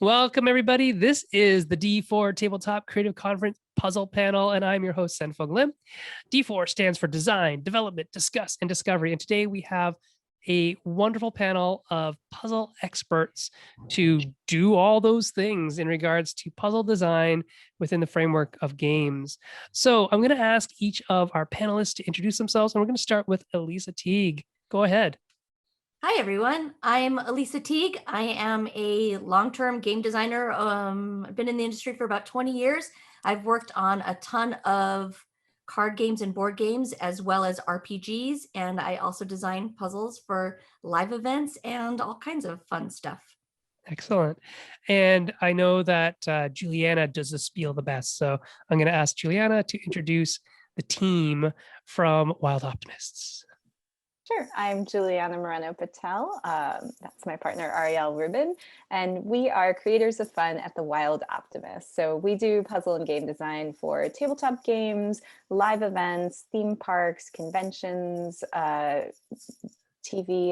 Welcome, everybody. This is the D4 Tabletop Creative Conference Puzzle Panel, and I'm your host, Sen-Foong Lim. D4 stands for Design, Development, Discuss, and Discovery. And today we have a wonderful panel of puzzle experts to do all those things in regards to puzzle design within the framework of games. So I'm going to ask each of our panelists to introduce themselves, and we're going to start with Elisa Teague. Go ahead. Hi, everyone. I'm Elisa Teague. I am a long-term game designer. I've been in the industry for about 20 years. I've worked on a ton of card games and board games, as well as RPGs. And I also design puzzles for live events and all kinds of fun stuff. Excellent. And I know that Juliana does the spiel the best. So I'm going to ask Juliana to introduce the team from Wild Optimists. Sure. I'm Juliana Moreno-Patel. That's my partner, Ariel Ruben, and we are creators of fun at the Wild Optimists. So we do puzzle and game design for tabletop games, live events, theme parks, conventions, TV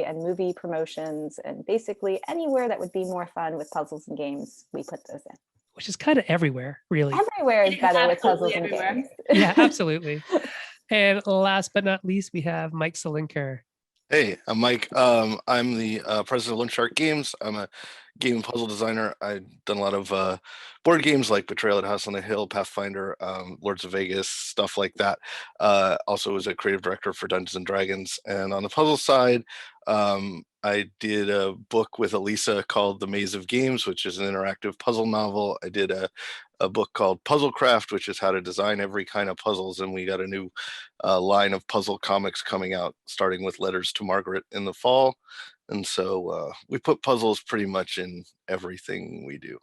and movie promotions, and basically anywhere that would be more fun with puzzles and games, we put those in. Which is kind of everywhere, really. Everywhere is better with puzzles and games. Yeah, absolutely. And last but not least, we have Mike Selinker. Hey, I'm Mike. I'm the president of Lone Shark Games. I'm a game and puzzle designer. I've done a lot of board games like Betrayal at House on the Hill, Pathfinder, Lords of Vegas, stuff like that. Also was a creative director for Dungeons and Dragons. And on the puzzle side, I did a book with Elisa called The Maze of Games, which is an interactive puzzle novel. I did a book called Puzzle Craft, which is how to design every kind of puzzles. And we got a new line of puzzle comics coming out, starting with Letters to Margaret in the fall. And so we put puzzles pretty much in everything we do.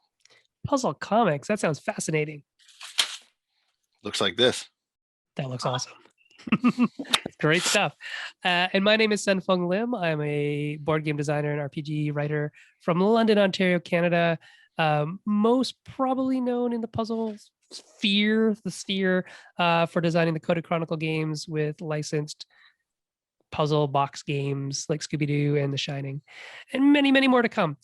Puzzle comics, that sounds fascinating. Looks like this. That looks awesome. Great stuff. And my name is Sen-Foong Lim. I'm a board game designer and RPG writer from London, Ontario, Canada. Most probably known in the puzzle sphere, for designing the Coded Chronicle games with licensed puzzle box games like Scooby-Doo and The Shining, and many, many more to come.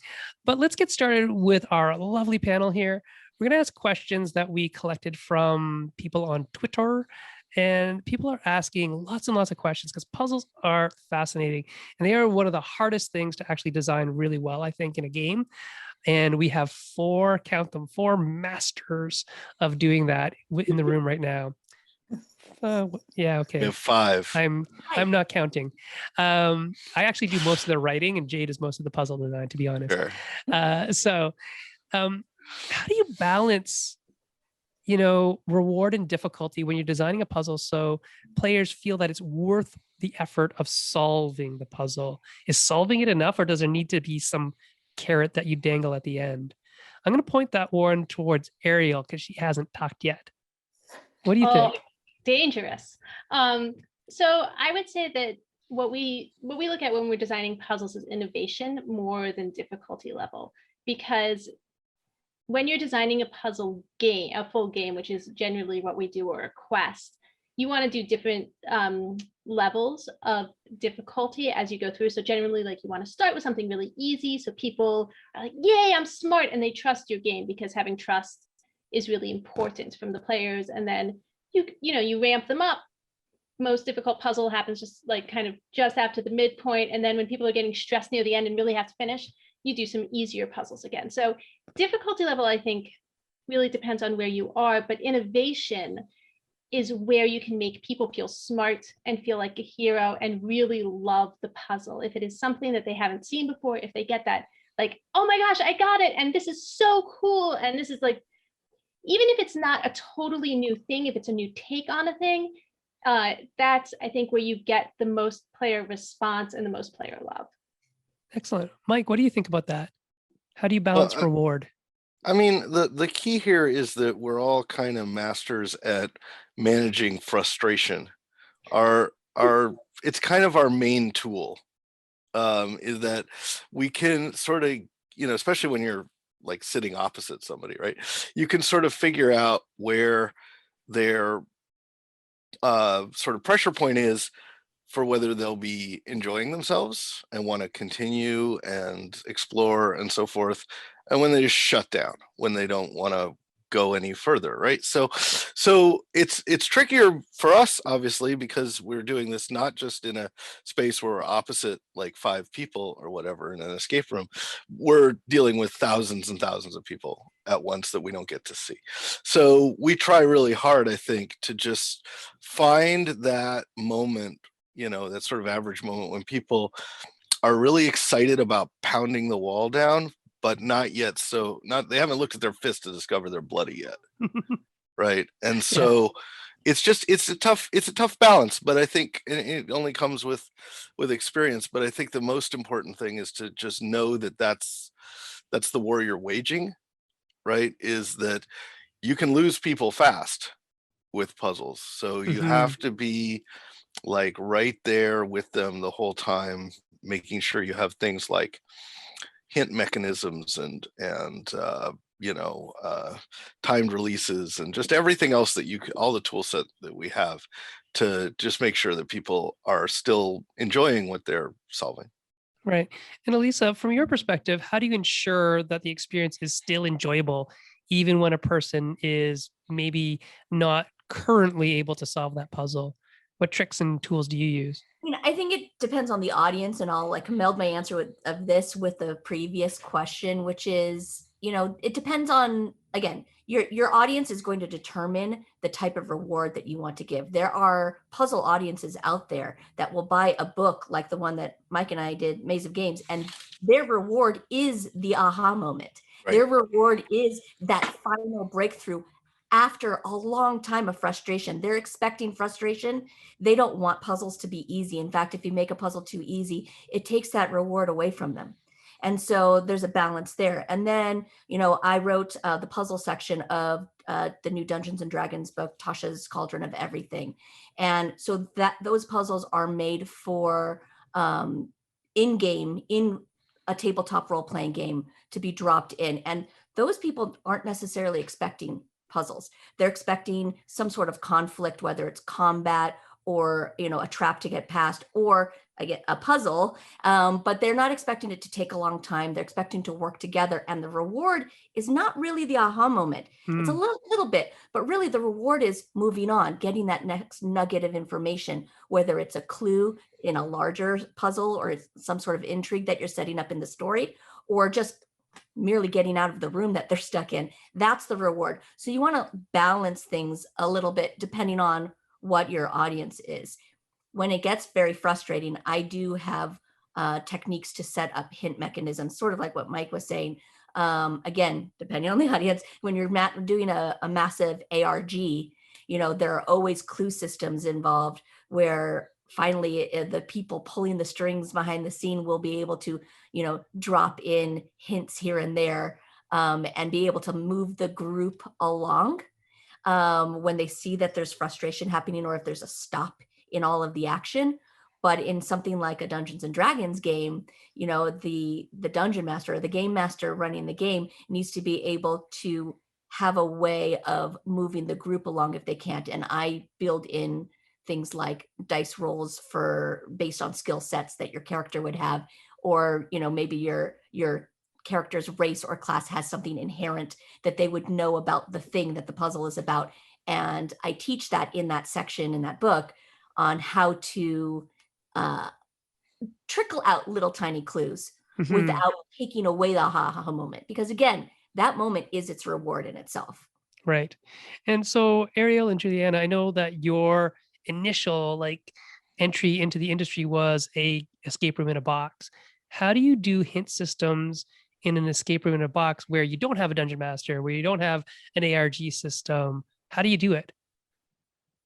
But let's get started with our lovely panel here. We're going to ask questions that we collected from people on Twitter. And people are asking lots and lots of questions because puzzles are fascinating. And they are one of the hardest things to actually design really well, I think, in a game. And we have four masters of doing that in the room right now. Yeah, okay. We have five. I'm not counting. I actually do most of the writing, and Jay does most of the puzzle design, to be honest. Sure. How do you balance reward and difficulty when you're designing a puzzle so players feel that it's worth the effort of solving the puzzle? Is solving it enough, or does there need to be some carrot that you dangle at the end? I'm going to point that one towards Ariel because she hasn't talked yet. What do you think? Dangerous. So I would say that what we look at when we're designing puzzles is innovation more than difficulty level, because when you're designing a puzzle game, a full game, which is generally what we do, or a quest, you want to do different levels of difficulty as you go through. So generally, like, you want to start with something really easy, so people are like, yay, I'm smart, and they trust your game, because having trust is really important from the players. And then you ramp them up. Most difficult puzzle happens just after the midpoint, and then when people are getting stressed near the end and really have to finish, you do some easier puzzles again. So difficulty level, I think, really depends on where you are, but innovation is where you can make people feel smart and feel like a hero and really love the puzzle. If it is something that they haven't seen before, if they get that, like, oh my gosh, I got it, and this is so cool, and this is like, even if it's not a totally new thing, if it's a new take on a thing, that's, I think, where you get the most player response and the most player love. Excellent. Mike, what do you think about that? How do you balance reward? I mean, the key here is that we're all kind of masters at managing frustration. It's kind of our main tool, is that we can sort of, especially when you're like sitting opposite somebody, right? You can sort of figure out where their sort of pressure point is for whether they'll be enjoying themselves and want to continue and explore and so forth, and when they just shut down, when they don't want to go any further, right? So it's trickier for us, obviously, because we're doing this not just in a space where we're opposite like 5 people or whatever in an escape room. We're dealing with thousands and thousands of people at once that we don't get to see. So we try really hard, I think, to just find that moment, that sort of average moment when people are really excited about pounding the wall down, but not yet. So they haven't looked at their fist to discover they're bloody yet. Right. And so it's a tough balance, but I think it only comes with experience. But I think the most important thing is to just know that that's the war you're waging, right? Is that you can lose people fast with puzzles. So you have to be like right there with them the whole time, making sure you have things like hint mechanisms and timed releases and just everything else that all the tool set that we have to just make sure that people are still enjoying what they're solving. Right. And Elisa, from your perspective, how do you ensure that the experience is still enjoyable, even when a person is maybe not currently able to solve that puzzle? What tricks and tools do you use? I think it depends on the audience, and I'll like meld my answer of this with the previous question, which is, it depends on, again, your audience is going to determine the type of reward that you want to give. There are puzzle audiences out there that will buy a book like the one that Mike and I did, Maze of Games, and their reward is the aha moment. Right. Their reward is that final breakthrough after a long time of frustration. They're expecting frustration. They don't want puzzles to be easy. In fact, if you make a puzzle too easy, it takes that reward away from them. And so there's a balance there. And then, I wrote the puzzle section of the new Dungeons and Dragons book, Tasha's Cauldron of Everything. And so those puzzles are made for in-game, in a tabletop role-playing game to be dropped in. And those people aren't necessarily expecting puzzles. They're expecting some sort of conflict, whether it's combat or, a trap to get past, or a puzzle, but they're not expecting it to take a long time. They're expecting to work together, and the reward is not really the aha moment. It's a little bit, but really the reward is moving on, getting that next nugget of information, whether it's a clue in a larger puzzle or it's some sort of intrigue that you're setting up in the story, or just merely getting out of the room that they're stuck in. That's the reward. So you want to balance things a little bit depending on what your audience is. When it gets very frustrating, I do have techniques to set up hint mechanisms, sort of like what Mike was saying. Again, depending on the audience, when you're doing a massive ARG, there are always clue systems involved where finally the people pulling the strings behind the scene will be able to, drop in hints here and there and be able to move the group along when they see that there's frustration happening or if there's a stop in all of the action. But in something like a Dungeons and Dragons game, the dungeon master or the game master running the game needs to be able to have a way of moving the group along if they can't. And I build in things like dice rolls based on skill sets that your character would have, or maybe your character's race or class has something inherent that they would know about the thing that the puzzle is about. And I teach that in that section in that book on how to trickle out little tiny clues without taking away the aha moment, because again, that moment is its reward in itself. Right. And so Ariel and Juliana, I know that your initial entry into the industry was a escape room in a box. How do you do hint systems in an escape room in a box where you don't have a dungeon master, where you don't have an ARG system? How do you do it?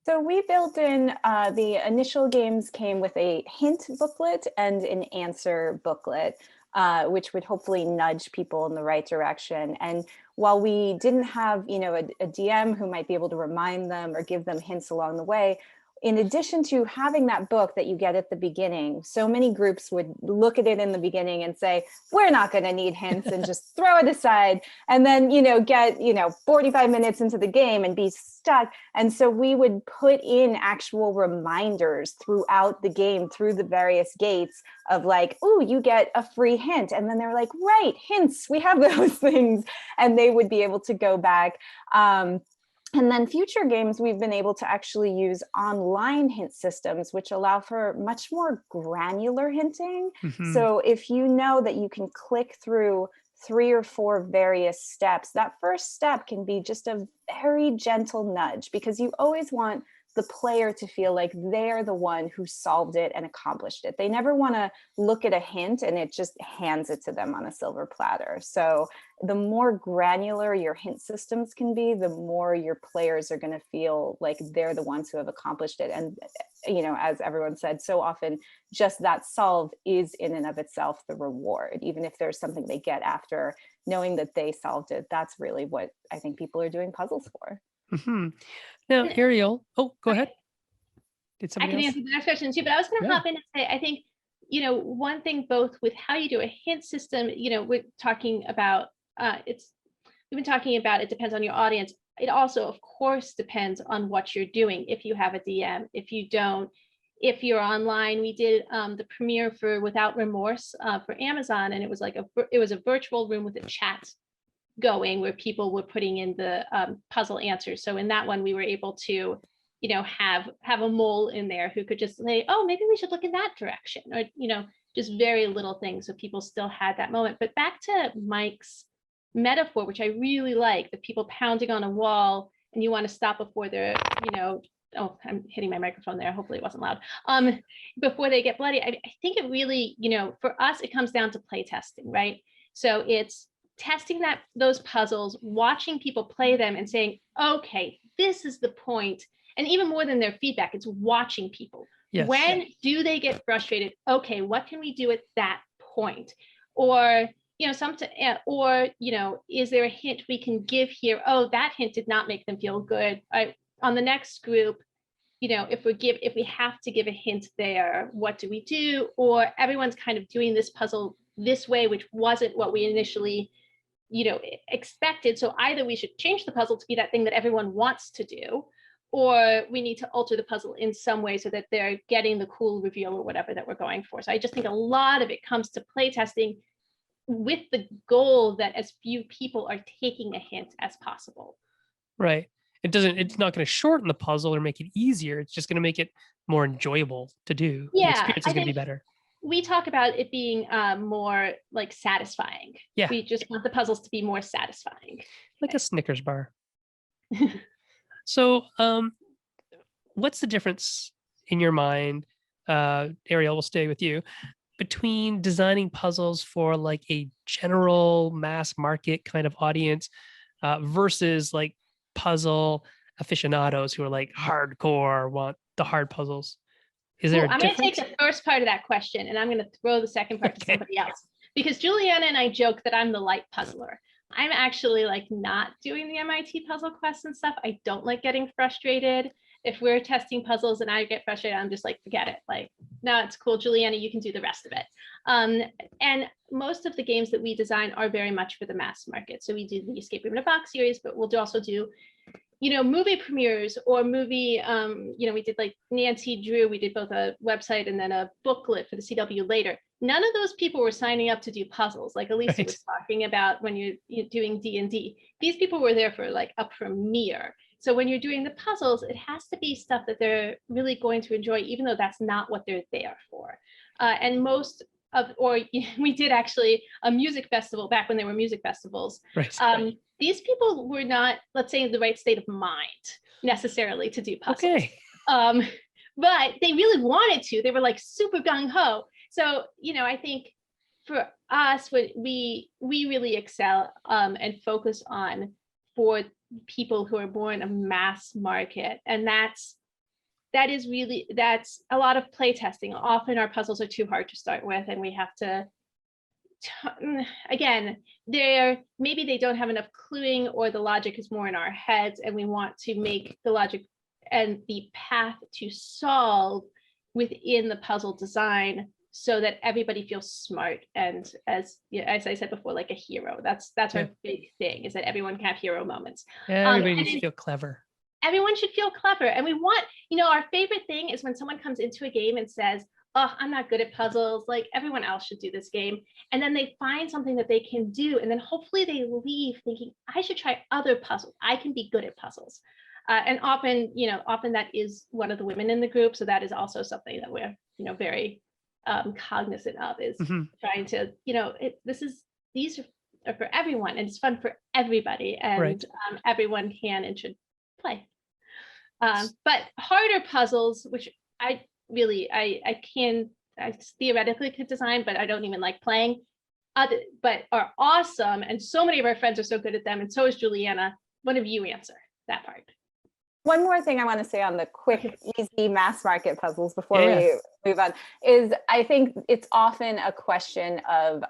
So we built in, the initial games came with a hint booklet and an answer booklet, which would hopefully nudge people in the right direction. And while we didn't have, a DM who might be able to remind them or give them hints along the way, in addition to having that book that you get at the beginning, so many groups would look at it in the beginning and say, we're not going to need hints, and just throw it aside. And then, get, 45 minutes into the game and be stuck. And so we would put in actual reminders throughout the game, through the various gates of like, oh, you get a free hint. And then they're like, right, hints, we have those things. And they would be able to go back. And then future games, we've been able to actually use online hint systems, which allow for much more granular hinting. So if you know that you can click through 3 or 4 various steps, that first step can be just a very gentle nudge, because you always want the player to feel like they're the one who solved it and accomplished it. They never want to look at a hint and it just hands it to them on a silver platter. So the more granular your hint systems can be, the more your players are going to feel like they're the ones who have accomplished it. And, as everyone said, so often just that solve is in and of itself the reward, even if there's something they get after knowing that they solved it. That's really what I think people are doing puzzles for. Now, Ariel, go ahead. Did I somebody can else? answer the next question too, but I was going to hop in and say, I think, one thing both with how you do a hint system, we're talking about, we've been talking about, it depends on your audience. It also, of course, depends on what you're doing. If you have a DM, if you don't, if you're online, we did the premiere for Without Remorse for Amazon, and it was like it was a virtual room with a chat going where people were putting in the puzzle answers. So in that one, we were able to, have a mole in there who could just say, oh, maybe we should look in that direction, or, just very little things. So people still had that moment. But back to Mike's metaphor, which I really like, the people pounding on a wall and you want to stop before they're, oh, I'm hitting my microphone there. Hopefully it wasn't loud. Before they get bloody. I think it really, for us, it comes down to play testing, right? So it's testing those puzzles, watching people play them and saying, okay, this is the point. And even more than their feedback, it's watching people. Yes. When do they get frustrated? Okay, what can we do at that point? Or, is there a hint we can give here? Oh, that hint did not make them feel good. On the next group, if we have to give a hint there, what do we do? Or everyone's kind of doing this puzzle this way, which wasn't what we initially expected. So either we should change the puzzle to be that thing that everyone wants to do, or we need to alter the puzzle in some way so that they're getting the cool reveal or whatever that we're going for. So I just think a lot of it comes to play testing with the goal that as few people are taking a hint as possible. Right. It's not going to shorten the puzzle or make it easier. It's just going to make it more enjoyable to do. Yeah, the experience is going to be better. We talk about it being more like satisfying. Yeah. We just want the puzzles to be more satisfying. Like a Snickers bar. So what's the difference in your mind, Ariel, we'll stay with you, between designing puzzles for like a general mass market kind of audience versus like puzzle aficionados who are like hardcore, want the hard puzzles? Is there a I'm difference? going to take the first part of that question and I'm going to throw the second part to somebody else, because Juliana and I joke that I'm the light puzzler. I'm actually like not doing the MIT puzzle quests and stuff. I don't like getting frustrated. If we're testing puzzles and I get frustrated, I'm just like, forget it. Like, no, it's cool, Juliana, you can do the rest of it. And most of the games that we design are very much for the mass market. So we do the Escape Room in a Box series, but we'll also do, movie premieres or movie, we did like Nancy Drew, we did both a website and then a booklet for the CW later. None of those people were signing up to do puzzles like Elisa was talking about when you're doing D&D. These people were there for like a premiere. So when you're doing the puzzles, it has to be stuff that they're really going to enjoy, even though that's not what they're there for. And we did actually a music festival back when there were music festivals. Right. These people were not, let's say, in the right state of mind necessarily to do puzzles. Okay. But they really wanted to. They were like super gung-ho. So, I think for us, what we really excel and focus on for people who are more in a mass market. And that's a lot of play testing. Often our puzzles are too hard to start with, and we have to, again, maybe they don't have enough cluing, or the logic is more in our heads, and we want to make the logic and the path to solve within the puzzle design so that everybody feels smart and, as I said before, like a hero. That's our big thing, is that everyone can have hero moments. Everybody needs to feel clever. Everyone should feel clever. And we want, our favorite thing is when someone comes into a game and says, oh, I'm not good at puzzles, like everyone else should do this game. And then they find something that they can do. And then hopefully they leave thinking, I should try other puzzles. I can be good at puzzles. And often that is one of the women in the group. So that is also something that we're, very cognizant of, is trying to, these are for everyone, and it's fun for everybody, and everyone can and should play. But harder puzzles, which I theoretically could design, but I don't even like playing, but are awesome. And so many of our friends are so good at them. And so is Juliana. One of you answer that part. One more thing I want to say on the quick, easy mass market puzzles before we move on is I think it's often a question of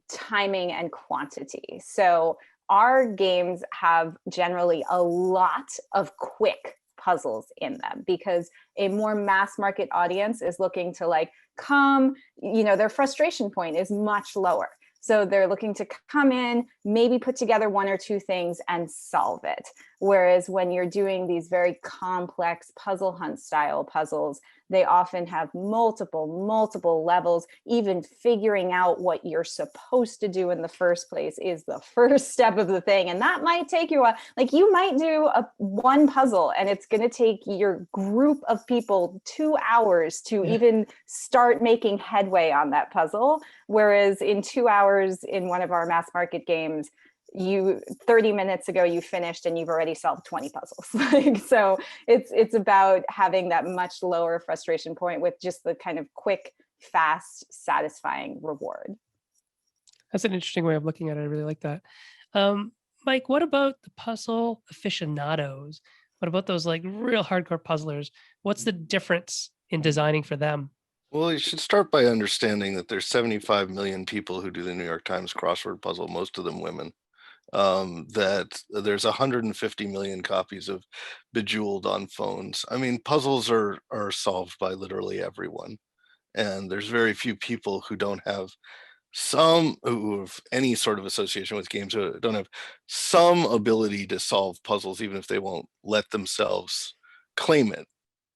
timing and quantity. So our games have generally a lot of quick puzzles in them because a more mass market audience is looking to come, their frustration point is much lower. So they're looking to come in, maybe put together one or two things and solve it. Whereas when you're doing these very complex puzzle hunt style puzzles, they often have multiple levels. Even figuring out what you're supposed to do in the first place is the first step of the thing. And that might take you you might do one puzzle and it's going to take your group of people 2 hours to even start making headway on that puzzle. Whereas in 2 hours in one of our mass market games, 30 minutes ago you finished and you've already solved 20 puzzles. So it's about having that much lower frustration point with just the kind of quick, fast, satisfying reward. That's an interesting way of looking at it. I really like that. Mike, what about the puzzle aficionados? What about those real hardcore puzzlers? What's the difference in designing for them? Well, you should start by understanding that there's 75 million people who do the New York Times crossword puzzle, most of them women. That there's 150 million copies of Bejeweled on phones. I mean, puzzles are solved by literally everyone. And there's very few people who don't have who have any sort of association with games, who don't have some ability to solve puzzles, even if they won't let themselves claim it,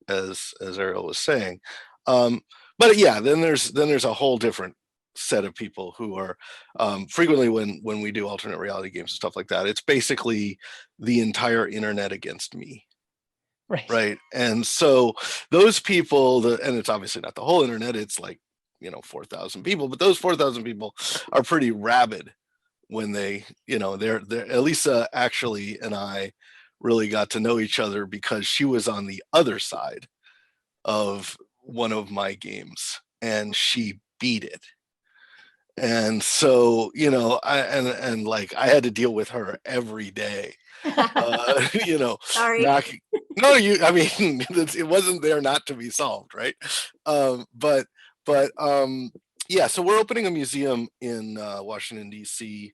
as Ariel was saying. But yeah, then there's a whole different set of people who are frequently when we do alternate reality games and stuff like that, it's basically the entire internet against me. Right. And so those people, and it's obviously not the whole internet, it's 4,000 people, but those 4,000 people are pretty rabid when they're Elisa actually and I really got to know each other because she was on the other side of one of my games and she beat it. And so, I had to deal with her every day. Sorry. It wasn't there not to be solved, right? Yeah, so we're opening a museum in Washington, D.C.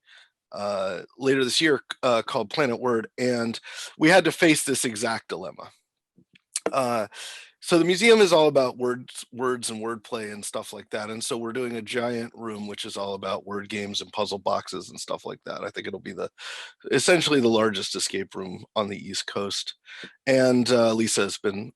Later this year called Planet Word, and we had to face this exact dilemma. So the museum is all about words and wordplay and stuff like that. And so we're doing a giant room, which is all about word games and puzzle boxes and stuff like that. I think it'll be essentially the largest escape room on the East Coast. And Lisa has been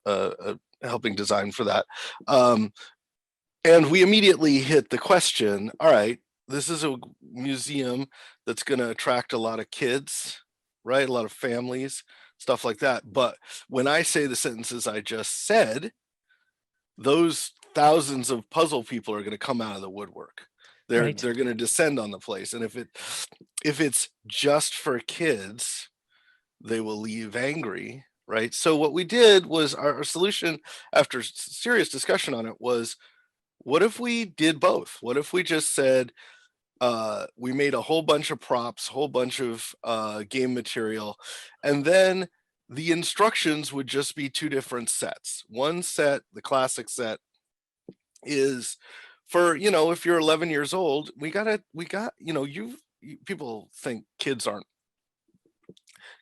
helping design for that. And we immediately hit the question, all right, this is a museum that's going to attract a lot of kids, right? A lot of families, stuff like that. But when I say the sentences I just said, those thousands of puzzle people are going to come out of the woodwork. They're going to descend on the place. And if it's just for kids, they will leave angry, right? So what we did was our solution, after serious discussion on it, was, what if we did both? What if we just said, we made a whole bunch of props, whole bunch of game material, and then the instructions would just be two different sets. One set, the classic set, is for, if you're 11 years old, people think kids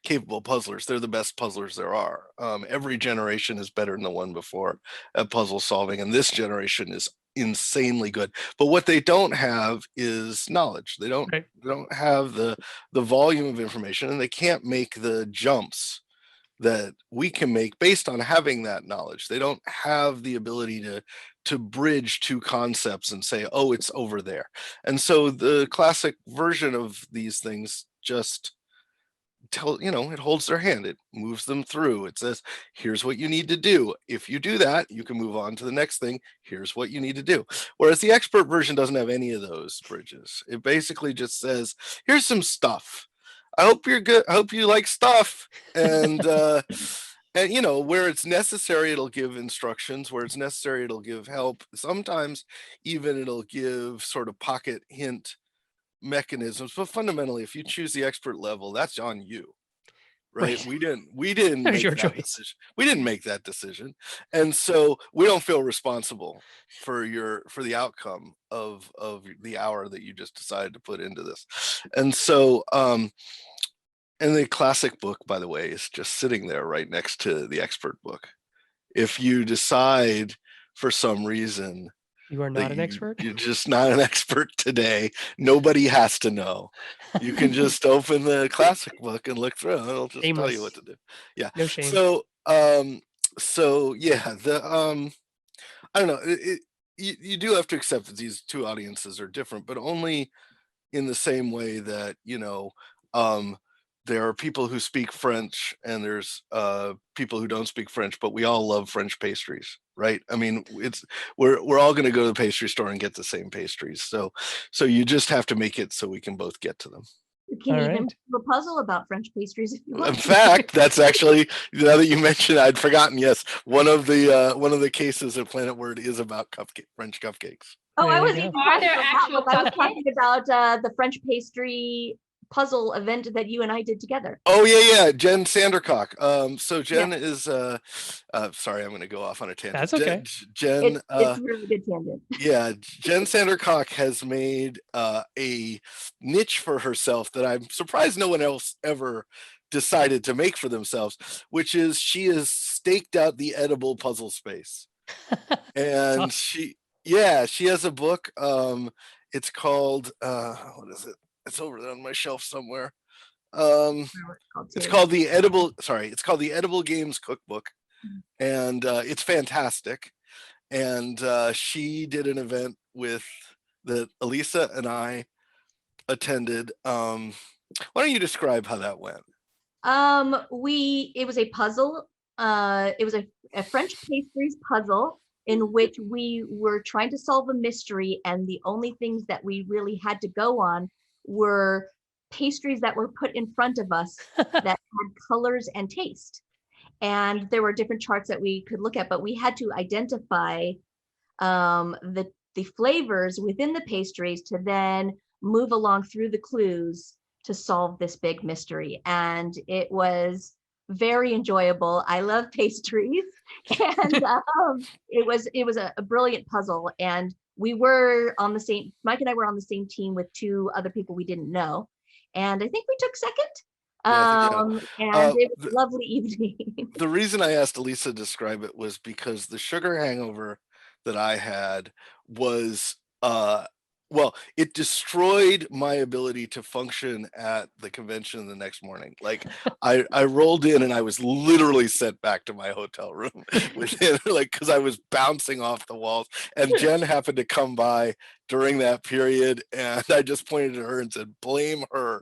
capable puzzlers. They're the best puzzlers there are. Every generation is better than the one before at puzzle solving, and this generation is insanely good. But what they don't have is knowledge. They don't have the volume of information, and they can't make the jumps that we can make based on having that knowledge. They don't have the ability to bridge two concepts and say, oh, it's over there. And so the classic version of these things just it holds their hand, it moves them through, it says, here's what you need to do. If you do that, you can move on to the next thing. Here's what you need to do. Whereas the expert version doesn't have any of those bridges. It basically just says, here's some stuff. I hope you're good. I hope you like stuff. And and where it's necessary, it'll give instructions. Where it's necessary, it'll give help. Sometimes even it'll give sort of pocket hint mechanisms. But fundamentally, if you choose the expert level, that's on you. Right? We didn't make your that choice. decision. We didn't make that decision. And so we don't feel responsible for the outcome of the hour that you just decided to put into this. And so and the classic book, by the way, is just sitting there right next to the expert book. If you decide for some reason You are not an expert? you're just not an expert today, nobody has to know. You can just open the classic book and look through it. It'll just tell you what to do. Yeah. No shame. So yeah, I don't know. You do have to accept that these two audiences are different, but only in the same way that, there are people who speak French and there's people who don't speak French, but we all love French pastries, right? I mean, we're all going to go to the pastry store and get the same pastries. So you just have to make it so we can both get to them. You can even do a puzzle about French pastries if you want. In fact, that's actually, now that you mentioned, I'd forgotten. Yes, one of the cases of Planet Word is about French cupcakes. Oh, I was even Are there actual I was talking about the French pastry puzzle event that you and I did together. Oh yeah, Jen Sandercock. So Jen is sorry, I'm going to go off on a tangent. That's okay. Jen, it's a really good tangent. Yeah, Jen Sandercock has made a niche for herself that I'm surprised no one else ever decided to make for themselves, which is she has staked out the edible puzzle space. And she has a book. It's called what is it? It's over there on my shelf somewhere. It's called the Edible Games Cookbook, and it's fantastic. And she did an event that Elisa and I attended. Why don't you describe how that went? It was a puzzle. It was a French pastries puzzle in which we were trying to solve a mystery, and the only things that we really had to go on were pastries that were put in front of us that had colors and taste. And there were different charts that we could look at, but we had to identify the flavors within the pastries to then move along through the clues to solve this big mystery. And it was very enjoyable. I love pastries, and it was a brilliant puzzle. And we were on the same, Mike and I were on the same team with two other people we didn't know. And I think we took second. And it was a lovely evening. The reason I asked Elisa to describe it was because the sugar hangover that I had was it destroyed my ability to function at the convention the next morning. Like I rolled in and I was literally sent back to my hotel room within, because I was bouncing off the walls. And Jen happened to come by during that period, and I just pointed at her and said, "Blame her,"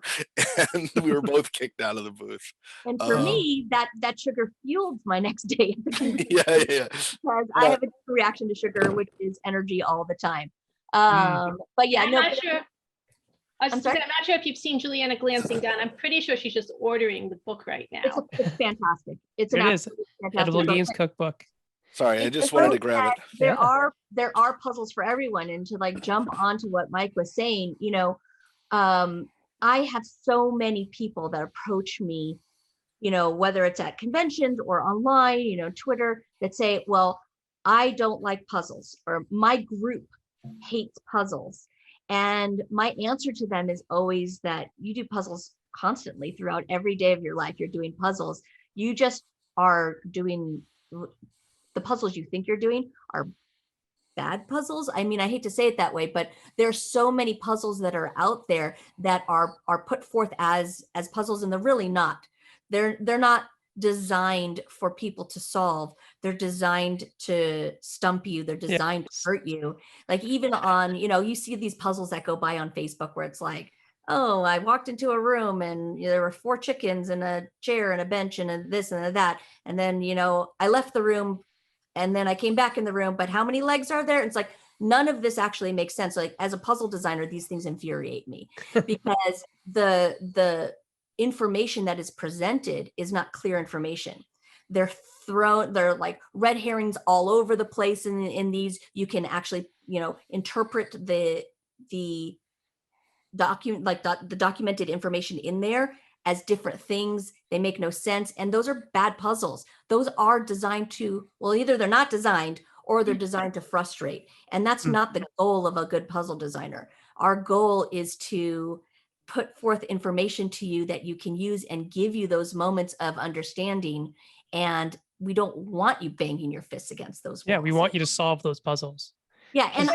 and we were both kicked out of the booth. And for me, that sugar fueled my next day. Yeah. Because I have a reaction to sugar, which is energy all the time. But yeah, I'm not sure. I'm not sure if you've seen Juliana glancing down. I'm pretty sure she's just ordering the book right now. It's fantastic. It's an absolutely fantastic Edible book. Games Cookbook. Sorry, I just wanted to grab it. There are puzzles for everyone, and to jump onto what Mike was saying, I have so many people that approach me, whether it's at conventions or online, Twitter, that say, well, I don't like puzzles, or my group hates puzzles. And my answer to them is always that you do puzzles constantly throughout every day of your life. You're doing puzzles. You just are doing the puzzles you think you're doing are bad puzzles. I mean, I hate to say it that way, but there's so many puzzles that are out there that are put forth as puzzles, and they're really not. They're not designed for people to solve. They're designed to stump you. They're designed to hurt you. Like even on, you see these puzzles that go by on Facebook where it's like, oh, I walked into a room and there were 4 chickens and a chair and a bench and a this and a that. And then, I left the room and then I came back in the room, but how many legs are there? It's like, none of this actually makes sense. Like as a puzzle designer, these things infuriate me because the information that is presented is not clear information. They're like red herrings all over the place in these. You can actually, interpret the document, like the documented information in there as different things. They make no sense. And those are bad puzzles. Those are designed to, well, either they're not designed or they're designed to frustrate. And that's not the goal of a good puzzle designer. Our goal is to put forth information to you that you can use and give you those moments of understanding. And we don't want you banging your fists against those walls. Yeah, we want you to solve those puzzles. Yeah, and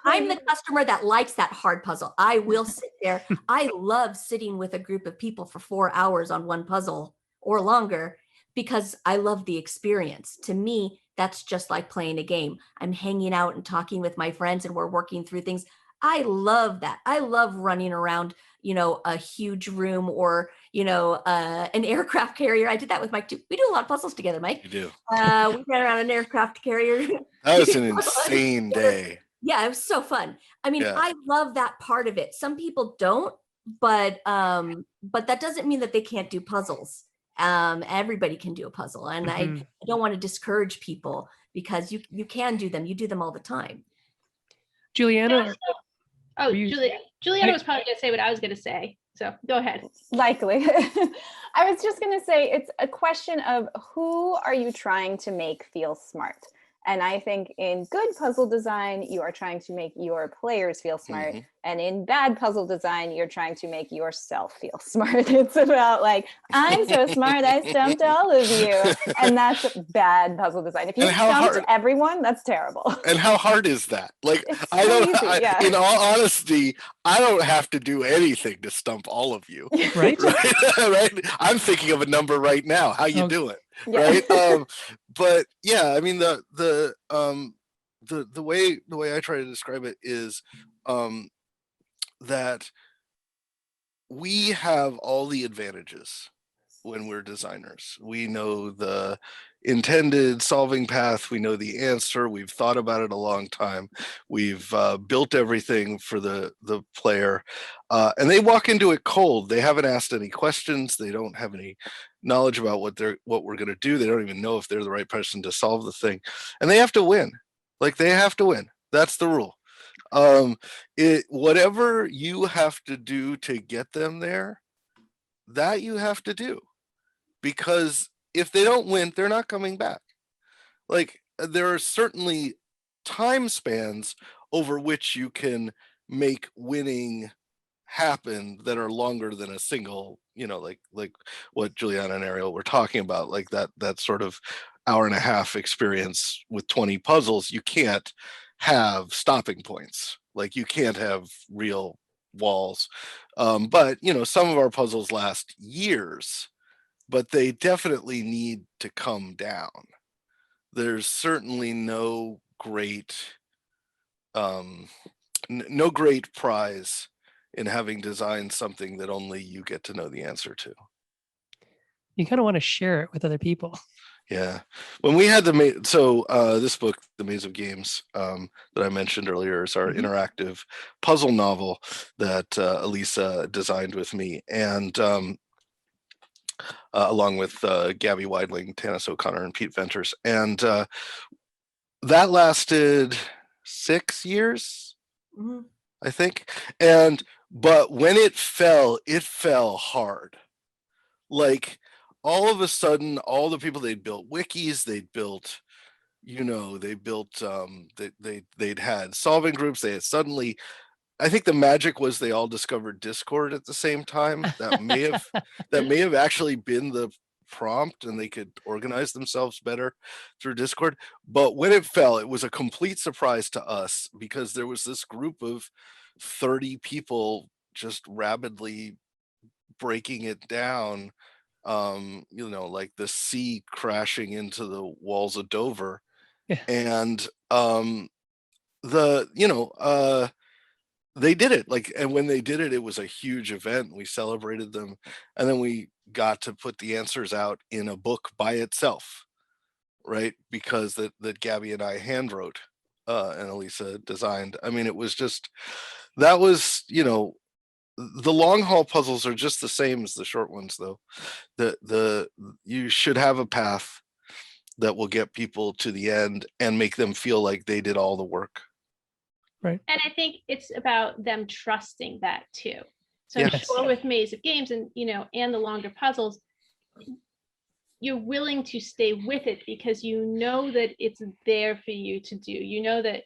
I'm the customer that likes that hard puzzle. I will sit there. I love sitting with a group of people for 4 hours on one puzzle or longer because I love the experience. To me, that's just like playing a game. I'm hanging out and talking with my friends and we're working through things. I love that. I love running around, a huge room or, an aircraft carrier. I did that with Mike too. We do a lot of puzzles together, Mike. You do. We ran around an aircraft carrier. That was an insane day. Yeah, it was so fun. I mean, Yeah. I love that part of it. Some people don't, but that doesn't mean that they can't do puzzles. Everybody can do a puzzle, and I don't want to discourage people because you can do them. You do them all the time. Juliana. Juliana was probably going to say what I was going to say. So go ahead. Likely. I was just going to say it's a question of who are you trying to make feel smart? And I think in good puzzle design, you are trying to make your players feel smart. And in bad puzzle design, you're trying to make yourself feel smart. It's about like, I'm so smart, I stumped all of you. And that's bad puzzle design. If you stumped everyone, that's terrible. And how hard is that? Like, In all honesty, I don't have to do anything to stump all of you. Right? Right? I'm thinking of a number right now. How you doing? Right? But yeah, I mean the way I try to describe it is that we have all the advantages when we're designers. We know the intended solving path, we know the answer, we've thought about it a long time, we've built everything for the player, and they walk into it cold. They haven't asked any questions, they don't have any knowledge about what we're going to do, they don't even know if they're the right person to solve the thing, and they have to win. Like, they have to win. That's the rule. Whatever you have to do to get them there, that you have to do, because if they don't win, they're not coming back. Like, there are certainly time spans over which you can make winning happen that are longer than a single, like what Juliana and Ariel were talking about, like that sort of hour and a half experience with 20 puzzles. You can't have stopping points. Like, you can't have real walls. But some of our puzzles last years, but they definitely need to come down. There's certainly no great prize in having designed something that only you get to know the answer to. You kind of want to share it with other people. Yeah. When we had this book, The Maze of Games, that I mentioned earlier, is our interactive puzzle novel that Elisa designed with me, and along with Gabby Weidling, Tanis O'Connor, and Pete Venters. And that lasted 6 years, I think. But when it fell hard. Like, all of a sudden, all the people, they'd built wikis, they'd had solving groups, they had suddenly I think the magic was they all discovered Discord at the same time. That may have actually been the prompt, and they could organize themselves better through Discord. But when it fell, it was a complete surprise to us because there was this group of 30 people just rapidly breaking it down, like the sea crashing into the walls of Dover. Yeah. And they did it, and when they did it, it was a huge event. We celebrated them, and then we got to put the answers out in a book by itself, right? Because that Gabby and I hand wrote, and Elisa designed. I mean, it was just, that was, the long haul puzzles are just the same as the short ones, though. You should have a path that will get people to the end and make them feel like they did all the work. Right. And I think it's about them trusting that too. So Yes. sure, with Maze of Games and and the longer puzzles, you're willing to stay with it because you know that it's there for you to do. You know that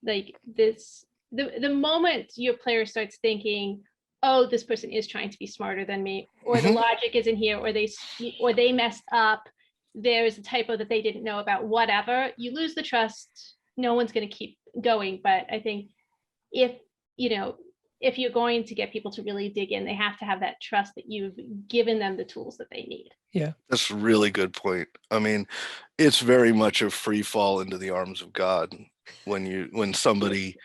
the moment your player starts thinking, oh, this person is trying to be smarter than me, or the logic isn't here, or they messed up, there's a typo that they didn't know about, whatever, you lose the trust. No one's going to keep going. But I think if you're going to get people to really dig in, they have to have that trust that you've given them the tools that they need. Yeah, that's a really good point. I mean, it's very much a free fall into the arms of God when somebody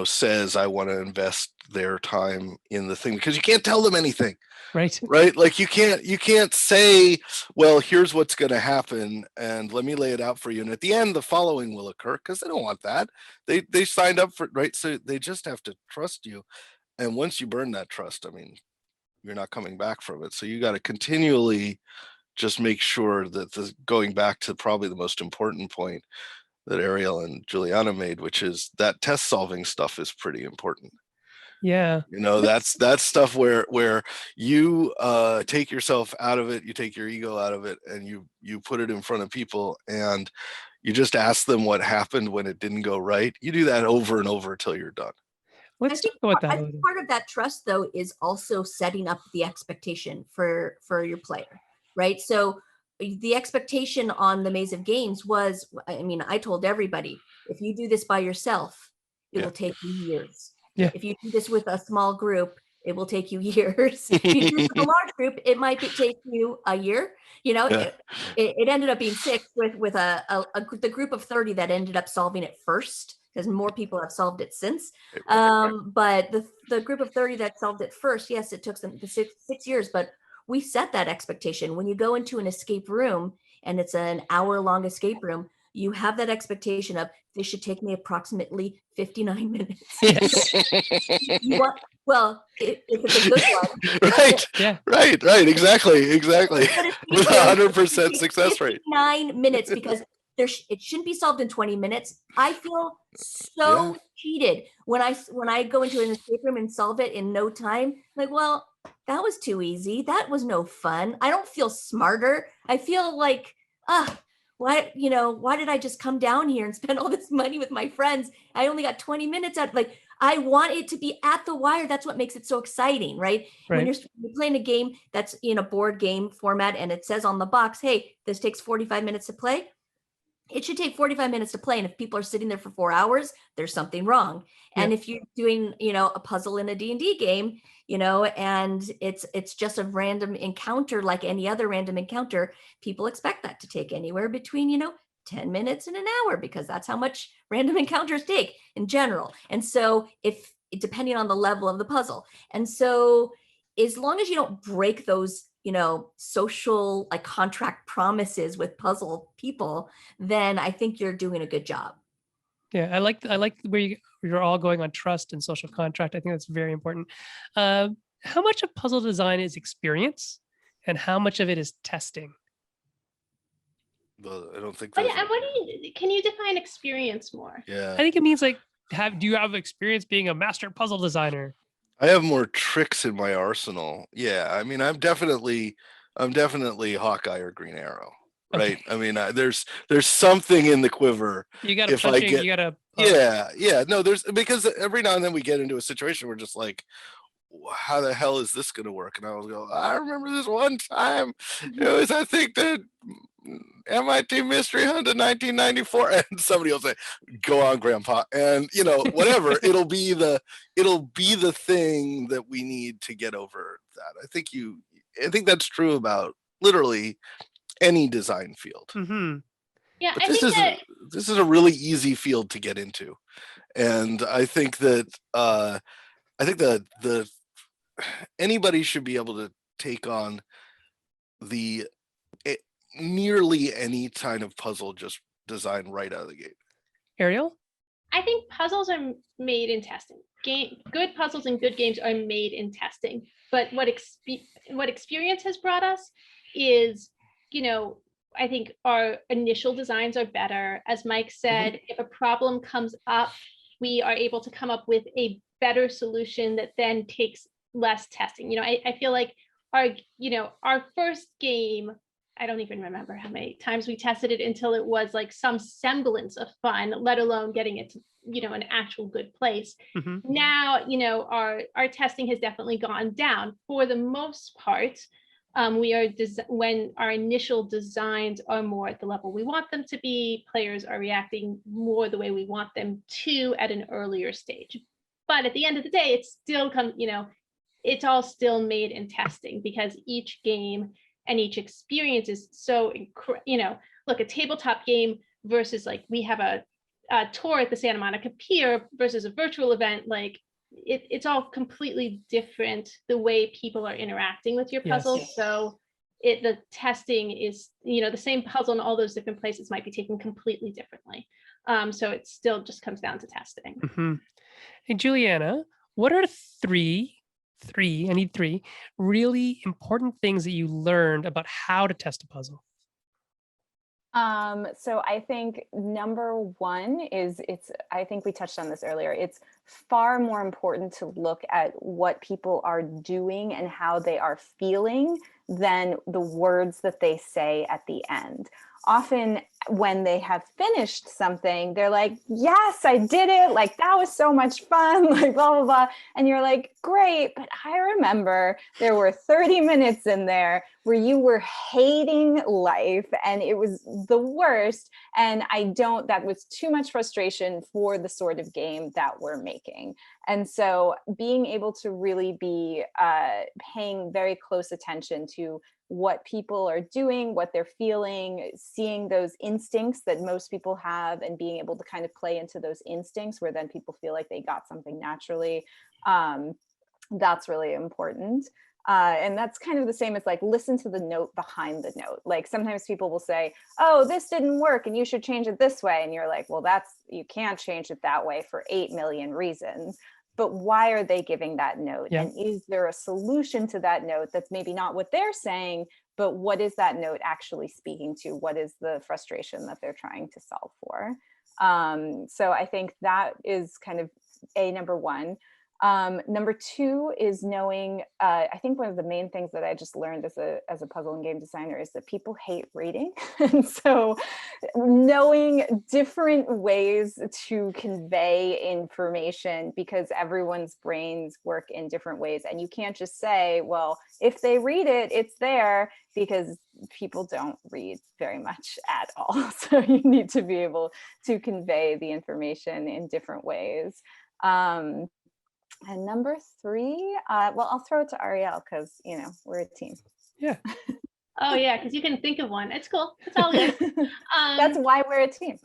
says, I want to invest their time in the thing, because you can't tell them anything. right. Like you can't say, well, here's what's going to happen and let me lay it out for you, and at the end the following will occur, because they don't want that. They signed up for it, right? So they just have to trust you, and once you burn that trust, I mean, you're not coming back from it. So you got to continually just make sure that going back to probably the most important point that Ariel and Juliana made, which is that test solving stuff is pretty important. Yeah. That's stuff where you take yourself out of it, you take your ego out of it, and you put it in front of people, and you just ask them what happened when it didn't go right. You do that over and over until you're done. Let's talk about that. I think part of that trust, though, is also setting up the expectation for your player, right? So the expectation on the Maze of Games was, I mean, I told everybody, if you do this by yourself, it will take you years. Yeah. If you do this with a small group, it will take you years. If you do this with a large group, it might take you a year. Yeah. It ended up being 6 with the group of 30 that ended up solving it first, because more people have solved it since. But the group of 30 that solved it first, yes, it took them 6 years, but we set that expectation. When you go into an escape room and it's an hour-long escape room, you have that expectation of, this should take me approximately 59 minutes. Yes. Well, if it's a good one. Right. Yeah. Right. Exactly. With 100% success rate. 59 minutes, because it shouldn't be solved in 20 minutes. I feel so cheated when I go into an escape room and solve it in no time. Like, well, that was too easy. That was no fun. I don't feel smarter. I feel like, why did I just come down here and spend all this money with my friends? I only got 20 minutes out. Like, I want it to be at the wire. That's what makes it so exciting, right? When you're playing a game that's in a board game format and it says on the box, hey, this takes 45 minutes to play. It should take 45 minutes to play. And if people are sitting there for 4 hours, there's something wrong. Yeah. And if you're doing, a puzzle in a D&D game, and it's just a random encounter like any other random encounter, people expect that to take anywhere between, 10 minutes and an hour, because that's how much random encounters take in general. And so depending on the level of the puzzle. And so as long as you don't break those social like contract promises with puzzle people, then I think you're doing a good job. Yeah, I like where you're all going on trust and social contract. I think that's very important. How much of puzzle design is experience, and how much of it is testing? Well, I don't think. Can you define experience more? Yeah, I think it means like, do you have experience being a master puzzle designer? I have more tricks in my arsenal. Yeah, I mean, I'm definitely Hawkeye or Green Arrow. right? I mean, there's something in the quiver. You got to If I punching. get, You got to. yeah. No, there's because every now and then we get into a situation where just like, how the hell is this going to work? And I will go, I remember this one time. It was, I think, the MIT Mystery Hunt in 1994, and somebody will say, "Go on, Grandpa," and whatever. it'll be the thing that we need to get over that. I think that's true about literally any design field. Mm-hmm. Yeah, But I think that this is a really easy field to get into, and I think that the anybody should be able to take on nearly any kind of puzzle just design right out of the gate. Ariel? I think puzzles are made in testing. Good puzzles and good games are made in testing. But what experience has brought us is, I think our initial designs are better. As Mike said, if a problem comes up, we are able to come up with a better solution that then takes less testing. I feel like our first game, I don't even remember how many times we tested it until it was like some semblance of fun, let alone getting it to, an actual good place. Mm-hmm. Now, our testing has definitely gone down. For the most part, when our initial designs are more at the level we want them to be, players are reacting more the way we want them to at an earlier stage. But at the end of the day, it's still it's all still made in testing, because each game and each experience is so look, a tabletop game versus like we have a tour at the Santa Monica Pier versus a virtual event, like it's all completely different the way people are interacting with your puzzles. Yes. So the testing is, the same puzzle in all those different places might be taken completely differently. So it still just comes down to testing. Mm-hmm. Hey, Juliana, what are three really important things that you learned about how to test a puzzle? So I think number one is I think we touched on this earlier. It's far more important to look at what people are doing and how they are feeling than the words that they say at the end. Often when they have finished something, they're like, yes, I did it. Like, that was so much fun, like blah, blah, blah. And you're like, great. But I remember there were 30 minutes in there where you were hating life and it was the worst. And that was too much frustration for the sort of game that we're making. And so being able to really be paying very close attention to what people are doing, what they're feeling, seeing those instincts that most people have and being able to kind of play into those instincts where then people feel like they got something naturally. That's really important. And that's kind of the same as like, listen to the note behind the note. Like sometimes people will say, oh, this didn't work and you should change it this way. And you're like, well, you can't change it that way for 8 million reasons. But why are they giving that note? Yeah. And is there a solution to that note that's maybe not what they're saying, but what is that note actually speaking to? What is the frustration that they're trying to solve for? So I think that is kind of number one. Number two is knowing, I think one of the main things that I just learned as a puzzle and game designer is that people hate reading. And so knowing different ways to convey information, because everyone's brains work in different ways. And you can't just say, well, if they read it, it's there, because people don't read very much at all. So you need to be able to convey the information in different ways. And number three, well, I'll throw it to Ariel because, we're a team. Yeah. Oh, yeah, because you can think of one. It's cool. It's all good. That's why we're a team.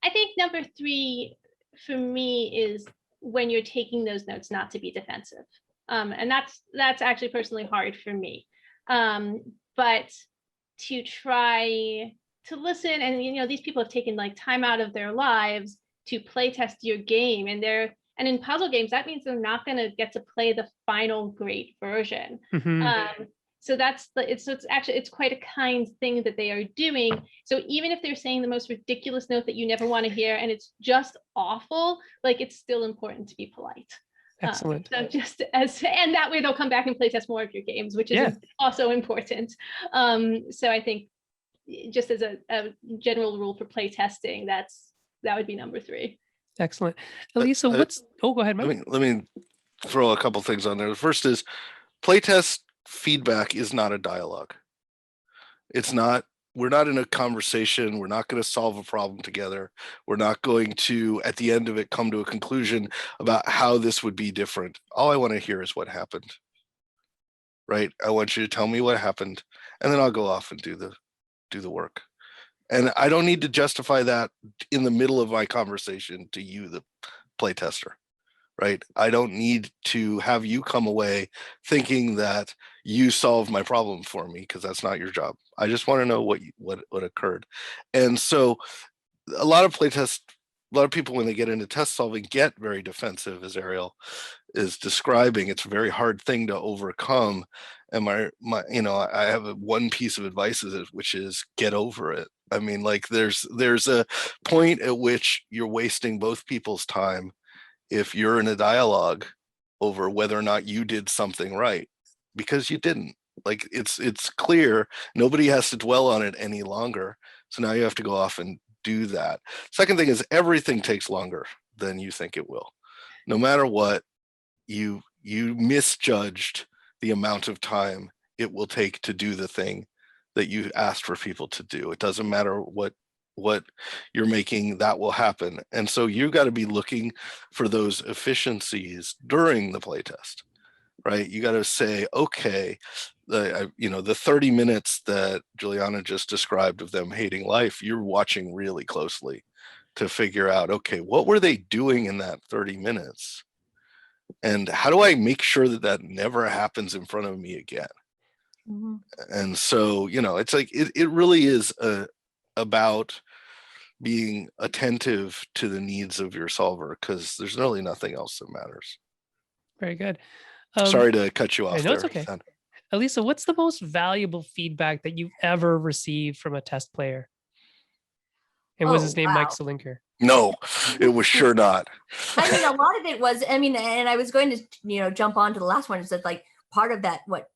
I think number three for me is when you're taking those notes, not to be defensive. And that's actually personally hard for me. But to try to listen, and, these people have taken like time out of their lives to play test your game, and in puzzle games, that means they're not going to get to play the final great version. Mm-hmm. So it's quite a kind thing that they are doing. So even if they're saying the most ridiculous note that you never want to hear, and it's just awful, like it's still important to be polite. Excellent. So and that way they'll come back and play test more of your games, which is also important. So I think just as a general rule for play testing, that would be number 3. Excellent. Elisa, go ahead, Mike. Let me throw a couple things on there. The first is playtest feedback is not a dialogue. We're not in a conversation. We're not going to solve a problem together. We're not going to, at the end of it, come to a conclusion about how this would be different. All I want to hear is what happened, right? I want you to tell me what happened, and then I'll go off and do the work. And I don't need to justify that in the middle of my conversation to you, the playtester, right? I don't need to have you come away thinking that you solved my problem for me, because that's not your job. I just want to know what occurred. And so a lot of people, when they get into test solving, get very defensive, as Ariel is describing. It's a very hard thing to overcome. And I have one piece of advice, which is get over it. I mean, like there's a point at which you're wasting both people's time if you're in a dialogue over whether or not you did something right, because you didn't. Like it's clear, nobody has to dwell on it any longer. So now you have to go off and do that. Second thing is, everything takes longer than you think it will. No matter what, you misjudged the amount of time it will take to do the thing that you asked for people to do. It doesn't matter what you're making, that will happen. And so you got to be looking for those efficiencies during the playtest, right? You got to say, okay, the 30 minutes that Juliana just described of them hating life, you're watching really closely to figure out, okay, what were they doing in that 30 minutes? And how do I make sure that never happens in front of me again? Mm-hmm. And so, it's like, it really is about being attentive to the needs of your solver, because there's really nothing else that matters. Very good. Sorry to cut you off there. It's okay. Elisa, what's the most valuable feedback that you've ever received from a test player? And was his name Mike Selinker? No, it was sure not. I mean, a lot of it was, and I was going to, jump on to the last one, is that like part of that, what,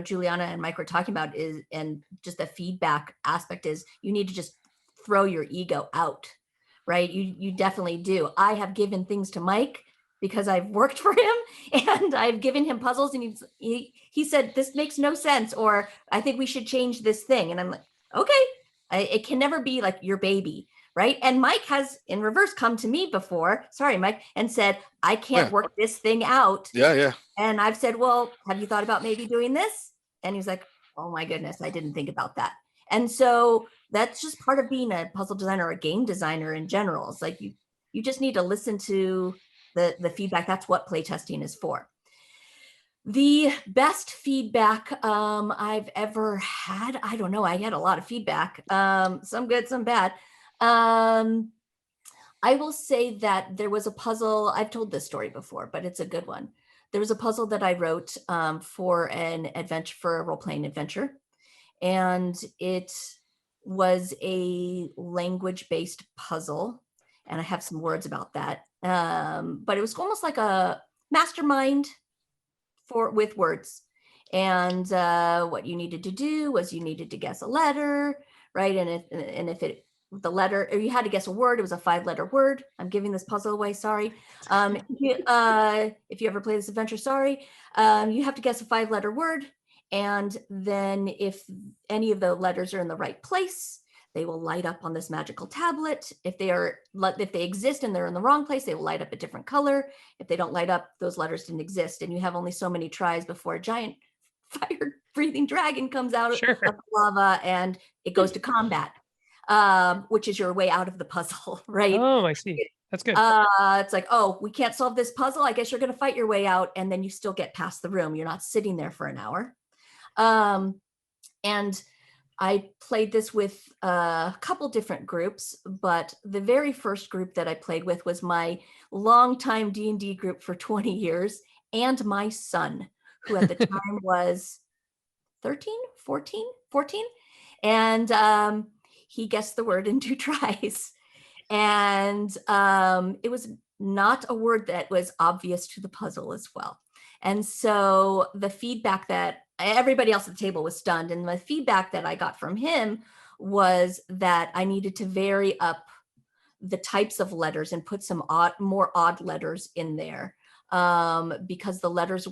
Juliana and Mike were talking about is, and just the feedback aspect is, you need to just throw your ego out, right? You definitely do. I have given things to Mike because I've worked for him, and I've given him puzzles, and he said, this makes no sense, or I think we should change this thing. And I'm like, okay, it can never be like your baby, right? And Mike has in reverse come to me before, sorry, Mike, and said, I can't work this thing out. Yeah. And I've said, well, have you thought about maybe doing this? And he's like, oh my goodness, I didn't think about that. And so that's just part of being a puzzle designer or a game designer in general. It's like you just need to listen to the feedback. That's what playtesting is for. The best feedback I've ever had, I don't know. I had a lot of feedback, some good, some bad. I will say that there was a puzzle. I've told this story before, but it's a good one. There was a puzzle that I wrote for a role-playing adventure. And it was a language-based puzzle. And I have some words about that. But it was almost like a mastermind with words. And what you needed to do was you needed to guess a letter, right? And if the letter, or you had to guess a word, it was a 5-letter word. I'm giving this puzzle away, sorry. If you ever play this adventure, sorry. You have to guess a 5-letter word. And then if any of the letters are in the right place, they will light up on this magical tablet. If they exist and they're in the wrong place, they will light up a different color. If they don't light up, those letters didn't exist. And you have only so many tries before a giant fire-breathing dragon comes out of the lava and it goes to combat, which is your way out of the puzzle, right? Oh, I see. That's good. It's like, oh, we can't solve this puzzle. I guess you're going to fight your way out, and then you still get past the room. You're not sitting there for an hour. And I played this with a couple different groups, but the very first group that I played with was my longtime D&D group for 20 years and my son, who at the time was 14. And he guessed the word in 2 tries. And it was not a word that was obvious to the puzzle as well. And so the feedback that everybody else at the table was stunned. And the feedback that I got from him was that I needed to vary up the types of letters and put some more odd letters in there, because the letters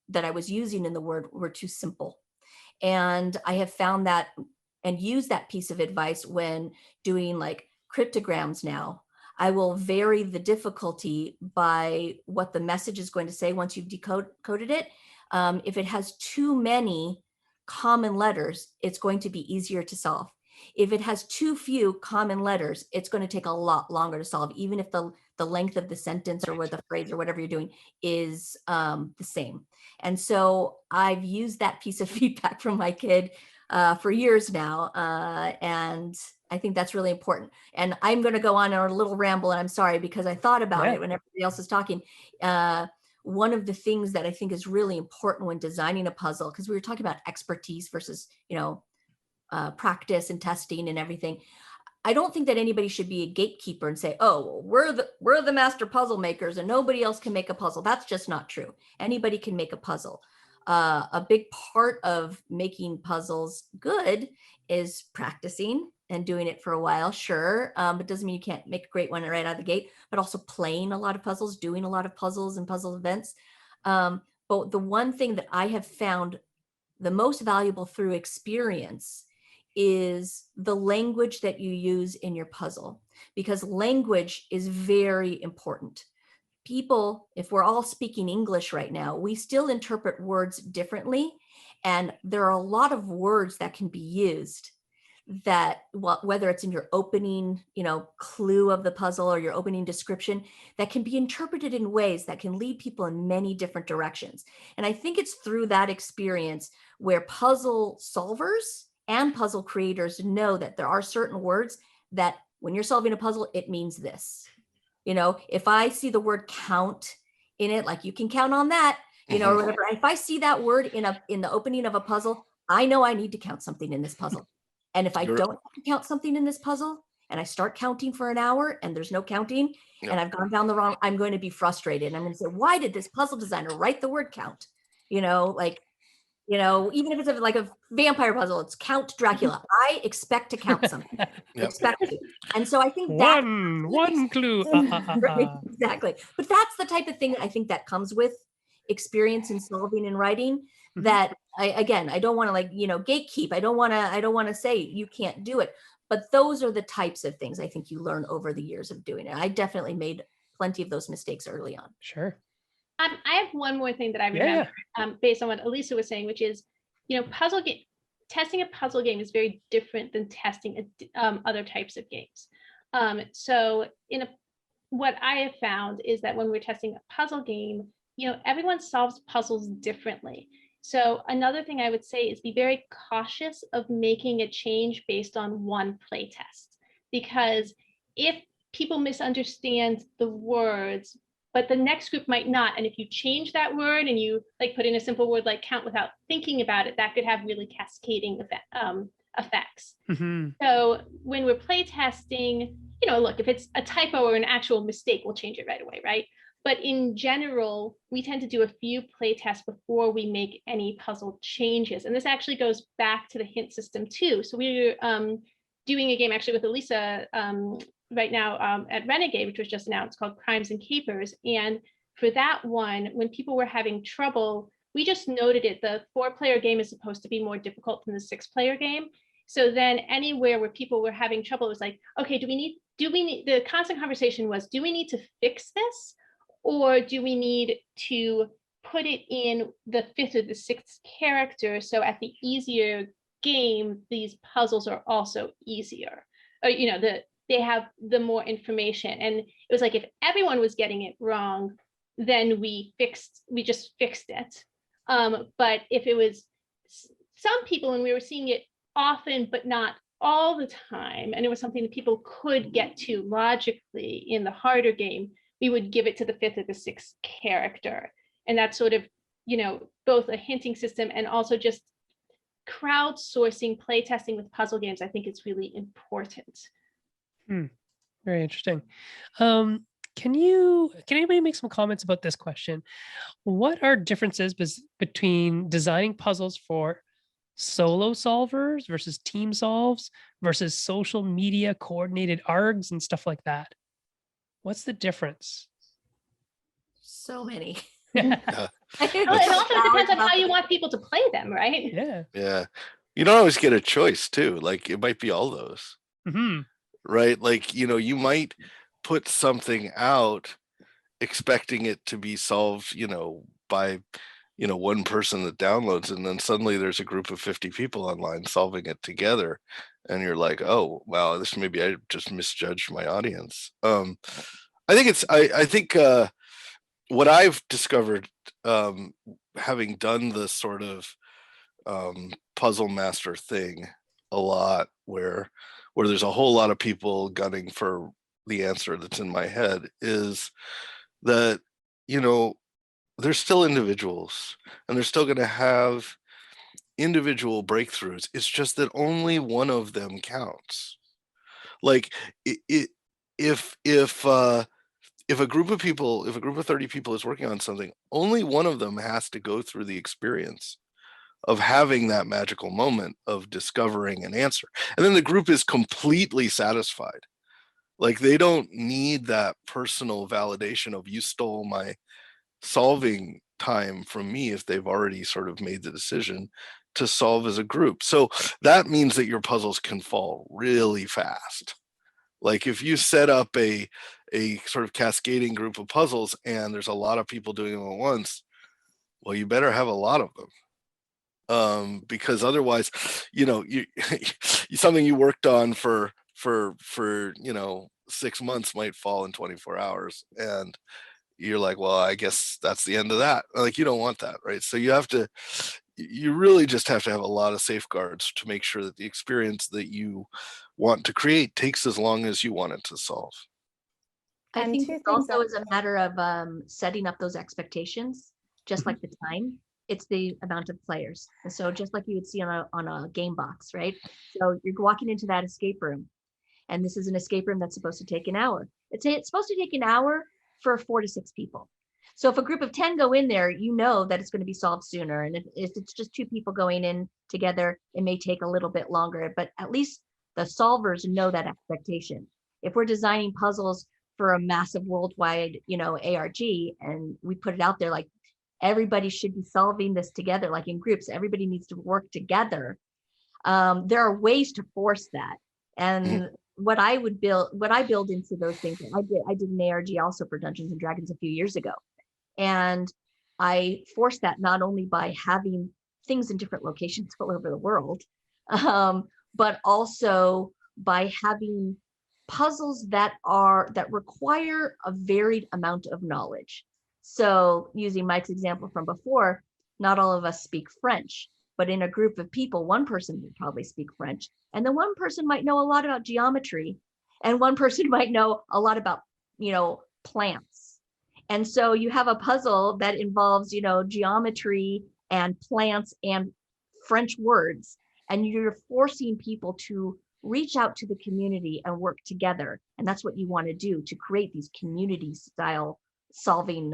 that I was using in the word were too simple. And I have found that and used that piece of advice when doing like cryptograms now. I will vary the difficulty by what the message is going to say once you've decoded it. If it has too many common letters, it's going to be easier to solve. If it has too few common letters, it's going to take a lot longer to solve, even if the length of the sentence or what the phrase or whatever you're doing is the same. And so I've used that piece of feedback from my kid for years now. And I think that's really important. And I'm going to go on a little ramble, and I'm sorry, because I thought about it when everybody else is talking. One of the things that I think is really important when designing a puzzle, because we were talking about expertise versus, practice and testing and everything. I don't think that anybody should be a gatekeeper and say, oh, well, we're the master puzzle makers and nobody else can make a puzzle. That's just not true. Anybody can make a puzzle. A big part of making puzzles good is practicing and doing it for a while, sure. But doesn't mean you can't make a great one right out of the gate, but also playing a lot of puzzles, doing a lot of puzzles and puzzle events. But the one thing that I have found the most valuable through experience is the language that you use in your puzzle, because language is very important. People, if we're all speaking English right now, we still interpret words differently. And there are a lot of words that can be used that, whether it's in your opening, clue of the puzzle or your opening description, that can be interpreted in ways that can lead people in many different directions. And I think it's through that experience where puzzle solvers and puzzle creators know that there are certain words that when you're solving a puzzle, it means this. If I see the word count in it, like you can count on that, or whatever. If I see that word in the opening of a puzzle, I know I need to count something in this puzzle. And if I don't have to count something in this puzzle and I start counting for an hour and there's no counting and I've gone down the wrong, I'm going to be frustrated. And I'm going to say, why did this puzzle designer write the word count? Even if it's like a vampire puzzle, it's Count Dracula. I expect to count something. Expect to. And so I think one clue. Exactly. But that's the type of thing that I think that comes with experience in solving and writing. That I don't want to gatekeep. I don't want to say you can't do it. But those are the types of things I think you learn over the years of doing it. I definitely made plenty of those mistakes early on. Sure. I have one more thing that I remember based on what Elisa was saying, which is, testing a puzzle game is very different than testing other types of games. So what I have found is that when we're testing a puzzle game, everyone solves puzzles differently. So another thing I would say is be very cautious of making a change based on one play test, because if people misunderstand the words, but the next group might not. And if you change that word and you put in a simple word like count without thinking about it, that could have really cascading effects. So when we're play testing, look, if it's a typo or an actual mistake, we'll change it right away, right? But in general, we tend to do a few play tests before we make any puzzle changes. And this actually goes back to the hint system too. So we're doing a game actually with Elisa right now at Renegade, which was just announced, called Crimes and Capers. And for that one, when people were having trouble, we just noted it. The 4-player game is supposed to be more difficult than the 6-player game. So then anywhere where people were having trouble, it was like, okay, do we need, the constant conversation was, do we need to fix this? Or do we need to put it in the 5th or the 6th character? So at the easier game, these puzzles are also easier. Or, they have the more information. And it was like, if everyone was getting it wrong, then we just fixed it. But if it was some people, and we were seeing it often, but not all the time, and it was something that people could get to logically in the harder game, we would give it to the 5th or the 6th character. And that's sort of, both a hinting system and also just crowdsourcing playtesting with puzzle games. I think it's really important. Very interesting. Can anybody make some comments about this question? What are differences between designing puzzles for solo solvers versus team solves versus social media coordinated ARGs and stuff like that? What's the difference? So many. Yeah. Yeah. Well, it also depends on how you want people to play them, right? Yeah. Yeah. You don't always get a choice too. Like it might be all those, Hmm. right? Like, you might put something out expecting it to be solved, by, one person that downloads, and then suddenly there's a group of 50 people online solving it together. And you're like, oh, wow, maybe I just misjudged my audience. I think what I've discovered, having done this sort of puzzle master thing a lot, where there's a whole lot of people gunning for the answer that's in my head, is that they're still individuals and they're still going to have individual breakthroughs. It's just that only one of them counts. Like if a group of people, if a group of 30 people is working on something, only one of them has to go through the experience of having that magical moment of discovering an answer. And then the group is completely satisfied. Like they don't need that personal validation of you stole my solving time from me if they've already sort of made the decision to solve as a group. So that means that your puzzles can fall really fast. Like if you set up a sort of cascading group of puzzles and there's a lot of people doing them at once, well, you better have a lot of them. Because otherwise, you something you worked on for 6 months might fall in 24 hours, and you're like, well, I guess that's the end of that. Like, you don't want that, right? So you really just have to have a lot of safeguards to make sure that the experience that you want to create takes as long as you want it to solve. I And think two it things also that- is a matter of setting up those expectations, just like the time. It's the amount of players. And so just like you would see on a game box, right? So you're walking into that escape room, and this is an escape room that's supposed to take an hour. It's supposed to take an hour for 4 to 6 people. So if a group of 10 go in there, you know that it's going to be solved sooner. And if it's just 2 people going in together, it may take a little bit longer, but at least the solvers know that expectation. If we're designing puzzles for a massive worldwide, ARG, and we put it out there like everybody should be solving this together, like in groups, everybody needs to work together. There are ways to force that. And what I build into those things, I did an ARG also for Dungeons and Dragons a few years ago. And I forced that not only by having things in different locations all over the world, but also by having puzzles that require a varied amount of knowledge. So using Mike's example from before, not all of us speak French, but in a group of people, one person would probably speak French, and then one person might know a lot about geometry, and one person might know a lot about, plants. And so you have a puzzle that involves, geometry and plants and French words, and you're forcing people to reach out to the community and work together. And that's what you want to do to create these community style solving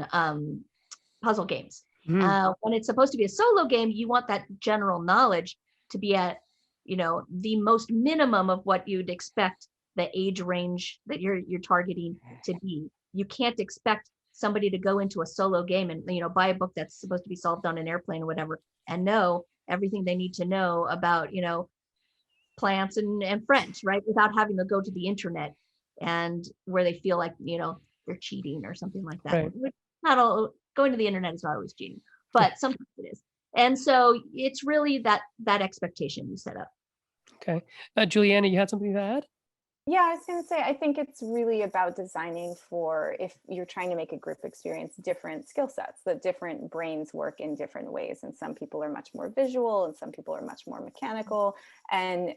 puzzle games. When it's supposed to be a solo game, you want that general knowledge to be at, the most minimum of what you'd expect the age range that you're targeting to be. You can't expect somebody to go into a solo game and, buy a book that's supposed to be solved on an airplane or whatever, and know everything they need to know about, plants and French, right? Without having to go to the internet and where they feel like, they're cheating or something like that. Right. Not all going to the internet is not always cheating, but sometimes it is. And so it's really that expectation you set up. Okay. Juliana, you had something to add? Yeah, I was going to say, I think it's really about designing for, if you're trying to make a group experience, different skill sets, that different brains work in different ways. And some people are much more visual and some people are much more mechanical. And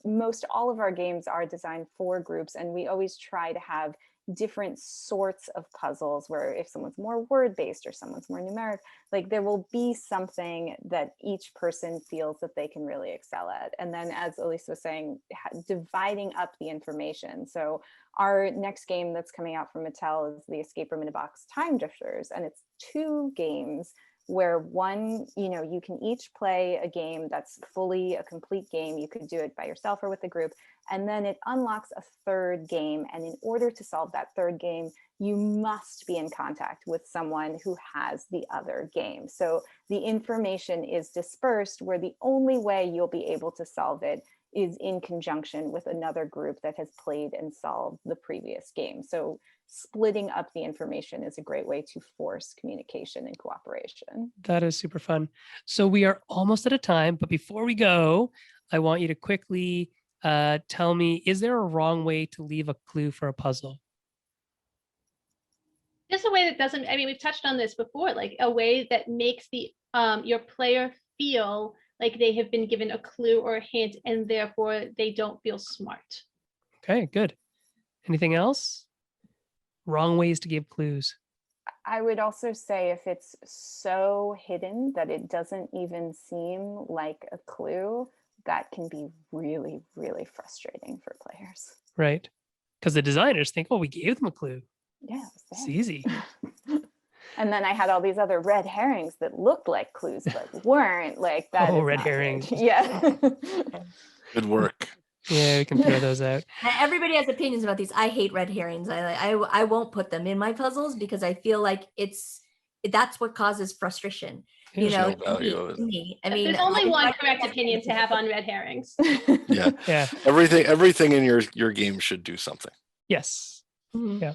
most all of our games are designed for groups. And we always try to have different sorts of puzzles where if someone's more word-based or someone's more numeric, like there will be something that each person feels that they can really excel at. And then, as Elisa was saying, dividing up the information. So our next game that's coming out from Mattel is the Escape Room in a Box Time Drifters, and it's 2 games where one, you can each play a game that's fully a complete game. You could do it by yourself or with a group, and then it unlocks a third game. And in order to solve that third game, you must be in contact with someone who has the other game. So the information is dispersed where the only way you'll be able to solve it is in conjunction with another group that has played and solved the previous game. So splitting up the information is a great way to force communication and cooperation. That is super fun. So we are almost out of time, but before we go, I want you to quickly tell me, is there a wrong way to leave a clue for a puzzle? Just a way that doesn't, I mean, we've touched on this before, like a way that makes the your player feel like they have been given a clue or a hint, and therefore they don't feel smart. Okay, good. Anything else? Wrong ways to give clues. I would also say if it's so hidden that it doesn't even seem like a clue, that can be really, really frustrating for players. Right. Because the designers think, oh, we gave them a clue. Yeah, It's easy. And then I had all these other red herrings that looked like clues but weren't. Like that. Oh, is red not good. herrings. Yeah. Good work. Yeah, we can throw those out. Everybody has opinions about these. I hate red herrings. I won't put them in my puzzles because I feel like that's what causes frustration. There's no to value of it. me. I mean, There's only one I- correct opinion to have on red herrings. Yeah. Yeah. Everything in your game should do something. Yes. Mhm. Yeah.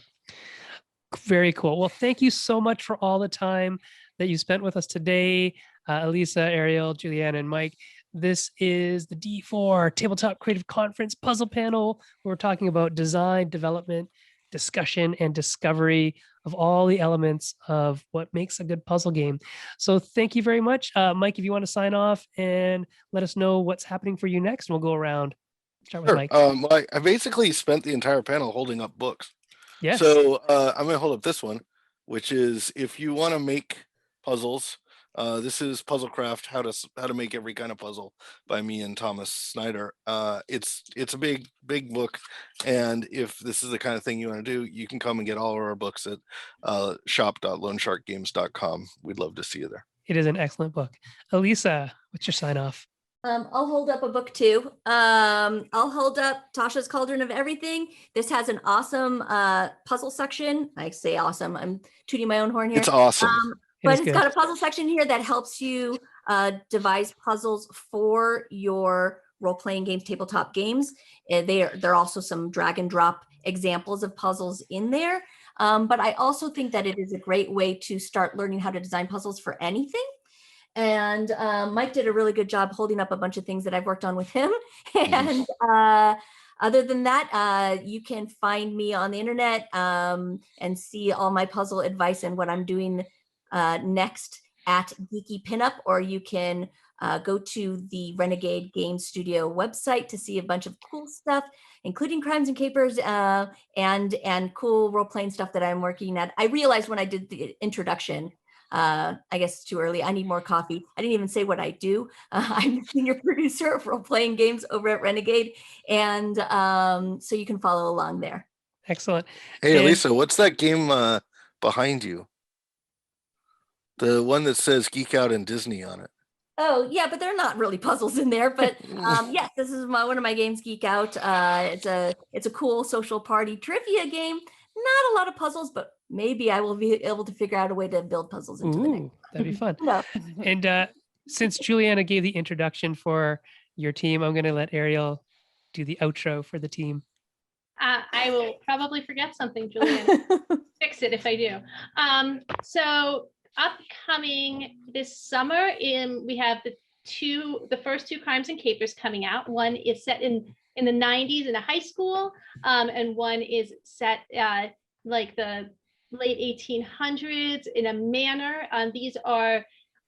Very cool. Well, thank you so much for all the time that you spent with us today, Elisa, Ariel, Juliana, and Mike. This is the D4 Tabletop Creative Conference puzzle panel. We're talking about design, development, discussion, and discovery of all the elements of what makes a good puzzle game. So thank you very much. Mike, if you want to sign off and let us know what's happening for you next, we'll go around. Start with Sure. Mike. Well, I basically spent the entire panel holding up books. Yes. So I'm going to hold up this one, which is if you want to make puzzles. This is Puzzlecraft: How to Make Every Kind of Puzzle by me and Thomas Snyder. It's a big book, and if this is the kind of thing you want to do, you can come and get all of our books at shop.loansharkgames.com. We'd love to see you there. It is an excellent book. Elisa, what's your sign off? I'll hold up a book too. I'll hold up Tasha's Cauldron of Everything. This has an awesome puzzle section. I say awesome. I'm tooting my own horn here. It's awesome. But it's got a puzzle section here that helps you devise puzzles for your role-playing games, tabletop games. There are also some drag and drop examples of puzzles in there. But I also think that it is a great way to start learning how to design puzzles for anything. And Mike did a really good job holding up a bunch of things that I've worked on with him. And other than that, you can find me on the internet and see all my puzzle advice and what I'm doing next at Geeky Pinup, or you can go to the Renegade Games Studio website to see a bunch of cool stuff, including Crimes and Capers and cool role-playing stuff that I'm working at. I realized when I did the introduction, I guess it's too early. I need more coffee. I didn't even say what I do. I'm the senior producer of role-playing games over at Renegade. And so you can follow along there. Excellent. Hey, And- Elisa, what's that game behind you? The one that says Geek Out and Disney on it. Oh, yeah, but there are not really puzzles in there. But yes, this is one of my games, Geek Out. It's a cool social party trivia game. Not a lot of puzzles, but maybe I will be able to figure out a way to build puzzles into the next. Ooh, that'd be fun. No. And since Juliana gave the introduction for your team, I'm going to let Ariel do the outro for the team. I will probably forget something, Juliana. Fix it if I do. So upcoming this summer, we have the first two Crimes and Capers coming out. One is set in the 90s in a high school, and one is set like the late 1800s in a manor. These are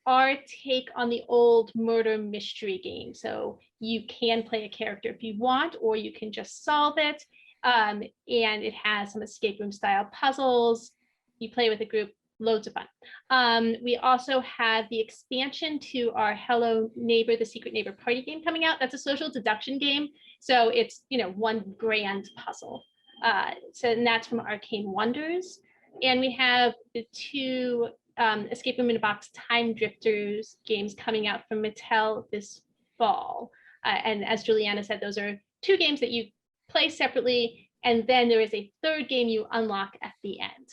our take on the old murder mystery game. So you can play a character if you want, or you can just solve it. And it has some escape room style puzzles. You play with a group, loads of fun. We also have the expansion to our Hello Neighbor, the Secret Neighbor party game coming out. That's a social deduction game. So it's, one grand puzzle. And that's from Arcane Wonders. And we have the two Escape Room in a Box Time Drifters games coming out from Mattel this fall. And as Juliana said, those are 2 games that you play separately, and then there is a 3rd game you unlock at the end.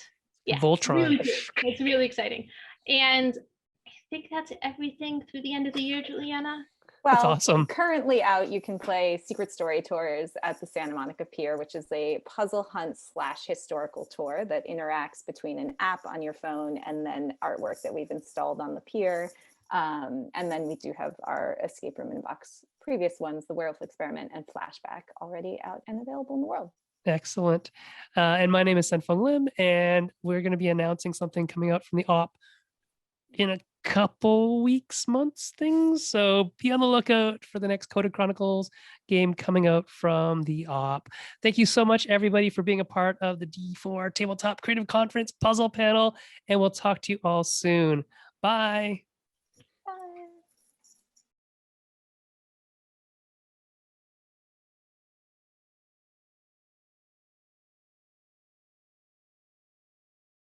Yeah, Voltron. It's really exciting. And I think that's everything through the end of the year, Juliana. That's Well, awesome. Currently out, you can play Secret Story Tours at the Santa Monica Pier, which is a puzzle hunt / historical tour that interacts between an app on your phone and then artwork that we've installed on the pier. And then we do have our Escape Room in a Box previous ones, The Werewolf Experiment and Flashback, already out and available in the world. Excellent. And my name is Sen-Foong Lim, and we're going to be announcing something coming out from the op in a couple weeks, months, things. So be on the lookout for the next Coded Chronicles game coming out from the op. Thank you so much, everybody, for being a part of the D4 Tabletop Creative Conference puzzle panel, and we'll talk to you all soon. Bye.